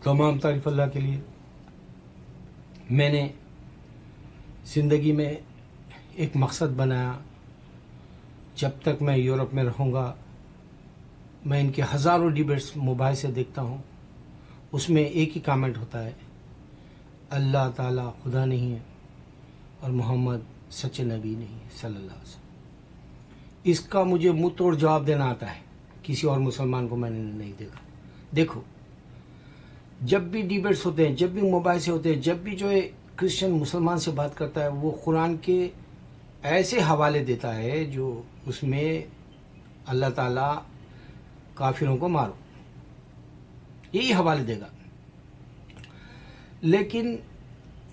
تمام تعریف اللہ کے لیے۔ میں نے زندگی میں ایک مقصد بنایا، جب تک میں یورپ میں رہوں گا میں ان کے ہزاروں ڈیبیٹس موبائل سے دیکھتا ہوں، اس میں ایک ہی کامنٹ ہوتا ہے، اللہ تعالیٰ خدا نہیں ہے اور محمد سچے نبی نہیں ہے صلی اللہ علیہ وسلم۔ اس کا مجھے منہ توڑ جواب دینا آتا ہے، کسی اور مسلمان کو میں نے نہیں دیکھا۔ دیکھو، جب بھی ڈیبیٹس ہوتے ہیں، جب بھی موبائل سے ہوتے ہیں، جب بھی جو ہے کرسچن مسلمان سے بات کرتا ہے، وہ قرآن کے ایسے حوالے دیتا ہے جو اس میں اللہ تعالیٰ کافروں کو مارو، یہی حوالے دے گا، لیکن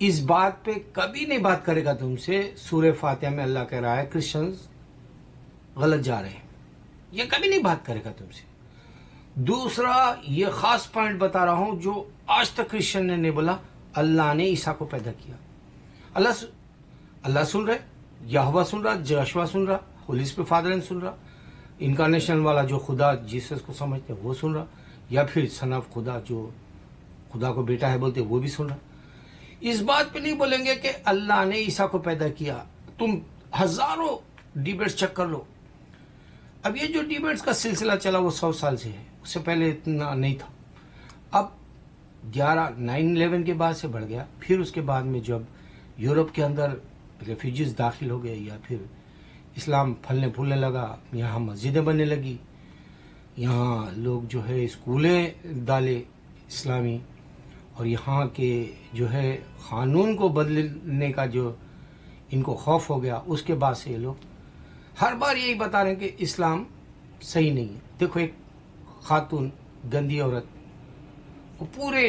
اس بات پہ کبھی نہیں بات کرے گا تم سے سورہ فاتحہ میں اللہ کہہ رہا ہے کرسچنز غلط جا رہے ہیں، یہ کبھی نہیں بات کرے گا تم سے۔ دوسرا یہ خاص پوائنٹ بتا رہا ہوں جو آج تک کرسچن نے نہیں بولا، اللہ نے عیسیٰ کو پیدا کیا۔ اللہ سن رہے، یہوہ سن رہا، جاشوا سن رہا، ہولی اسپرٹ فادر سن رہا، انکارنیشن والا جو خدا جیسس کو سمجھتے وہ سن رہا، یا پھر سن آف خدا جو خدا کو بیٹا ہے بولتے وہ بھی سن رہا۔ اس بات پہ نہیں بولیں گے کہ اللہ نے عیسیٰ کو پیدا کیا۔ تم ہزاروں ڈیبیٹس چیک کر لو، اب یہ جو ڈیبیٹس کا سلسلہ چلا وہ 100 سال سے ہے، اس سے پہلے اتنا نہیں تھا۔ اب 9/11 کے بعد سے بڑھ گیا، پھر اس کے بعد میں جب یورپ کے اندر ریفیوجیز داخل ہو گئے، یا پھر اسلام پھلنے پھولنے لگا، یہاں مسجدیں بننے لگی، یہاں لوگ جو ہے اسکولیں ڈالے اسلامی، اور یہاں کے جو ہے قانون کو بدلنے کا جو ان کو خوف ہو گیا، اس کے بعد سے یہ لوگ ہر بار یہی بتا رہے ہیں کہ اسلام صحیح نہیں ہے۔ دیکھو، ایک خاتون گندی عورت، وہ پورے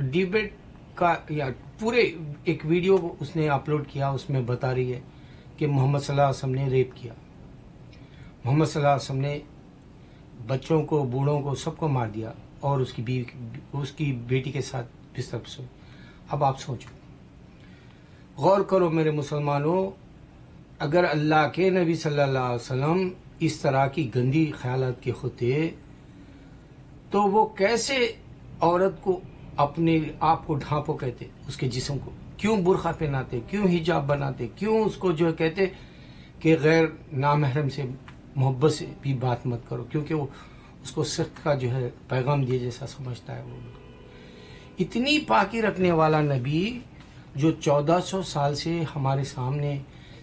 ڈیبیٹ کا یا پورے ایک ویڈیو اس نے اپلوڈ کیا، اس میں بتا رہی ہے کہ محمد صلی اللہ علیہ وسلم نے ریپ کیا، محمد صلی اللہ علیہ وسلم نے بچوں کو، بوڑھوں کو، سب کو مار دیا، اور اس کی بیٹی کے ساتھ بستر پر سوئی۔ اب آپ سوچو، غور کرو میرے مسلمانوں، اگر اللہ کے نبی صلی اللہ علیہ وسلم اس طرح کی گندی خیالات کے ہوتے تو وہ کیسے عورت کو اپنے آپ کو ڈھانپو کہتے، اس کے جسم کو کیوں برقع پہناتے، کیوں حجاب بناتے، کیوں اس کو جو کہتے کہ غیر نامحرم سے محبت سے بھی بات مت کرو، کیونکہ وہ اس کو سخت کا جو ہے پیغام دیے جیسا سمجھتا ہے۔ وہ اتنی پاکی رکھنے والا نبی جو 1400 سال سے ہمارے سامنے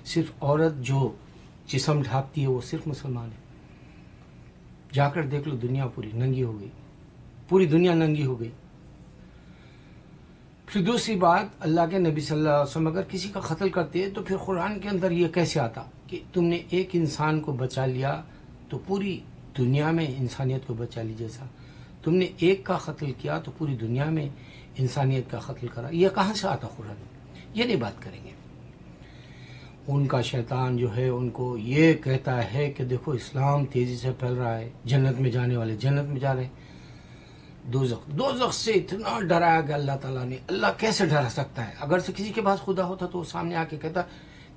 صرف عورت جو جسم ڈھانپتی ہے وہ صرف مسلمان ہے۔ جا کر دیکھ لو، دنیا پوری ننگی ہو گئی، پوری دنیا ننگی ہو گئی۔ پھر دوسری بات، اللہ کے نبی صلی اللہ علیہ وسلم اگر کسی کا قتل کرتے تو پھر قرآن کے اندر یہ کیسے آتا کہ تم نے ایک انسان کو بچا لیا تو پوری دنیا میں انسانیت کو بچا لی، جیسا تم نے ایک کا قتل کیا تو پوری دنیا میں انسانیت کا قتل کرا؟ یہ کہاں سے آتا قرآن؟ یہ نہیں بات کریں گے۔ ان کا شیطان جو ہے ان کو یہ کہتا ہے کہ دیکھو اسلام تیزی سے پھیل رہا ہے، جنت میں جانے والے جنت میں جا رہے ہیں۔ دوزخ سے اتنا ڈرایا گیا اللہ تعالیٰ نے۔ اللہ کیسے ڈرا سکتا ہے؟ اگر سے کسی کے پاس خدا ہوتا تو وہ سامنے آ کے کہتا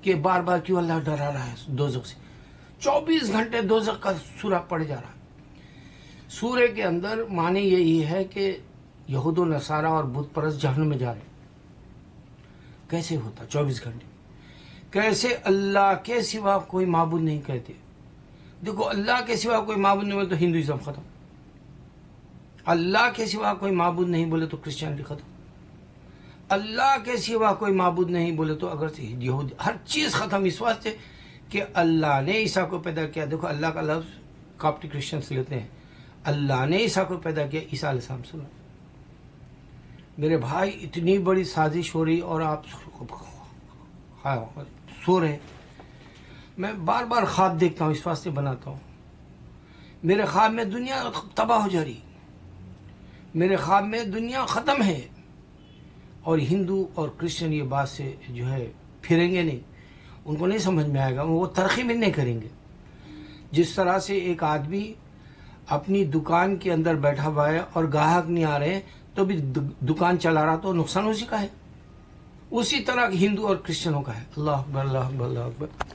کہ بار بار کیوں اللہ ڈرا رہا ہے دوزخ سے؟ 24 گھنٹے دوزخ کا سوراخ پڑ جا رہا ہے۔ سورہ کے اندر معنی یہی ہے کہ یہود و نصارہ اور بت پرست جہنم میں جا رہے ہیں۔ کیسے ہوتا 24 گھنٹے؟ کیسے اللہ کے سوا کوئی معبود نہیں کہتے؟ دیکھو، اللہ کے سوا کوئی معبود نہیں بولے تو ہندوازم ختم، اللہ کے سوا کوئی معبود نہیں بولے تو کرسچینٹی ختم، اللہ کے سوا کوئی معبود نہیں بولے تو اگر سے یہود، ہر چیز ختم، اس واسطے کہ اللہ نے عیسیٰ کو پیدا کیا۔ دیکھو، اللہ کا لفظ کاپٹک کرسچنس لیتے ہیں، اللہ نے عیسیٰ کو پیدا کیا، عیسیٰ علیہ السلام سنو۔ میرے بھائی، اتنی بڑی سازش ہو رہی اور آپ سو رہے۔ میں بار بار خواب دیکھتا ہوں، اس واسطے بناتا ہوں۔ میرے خواب میں دنیا تباہ ہو جا رہی، میرے خواب میں دنیا ختم ہے، اور ہندو اور کرسچن یہ بات سے جو ہے پھریں گے نہیں، ان کو نہیں سمجھ میں آئے گا، وہ ترقی بھی نہیں کریں گے۔ جس طرح سے ایک آدمی اپنی دکان کے اندر بیٹھا ہوا ہے اور گاہک نہیں آ رہے تو بھی دکان چلا رہا تو نقصان اسی کا ہے، اسی طرح ہندو اور کرسچنوں کا ہے۔ اللہ اکبر، اللہ اکبر، اللہ اکبر۔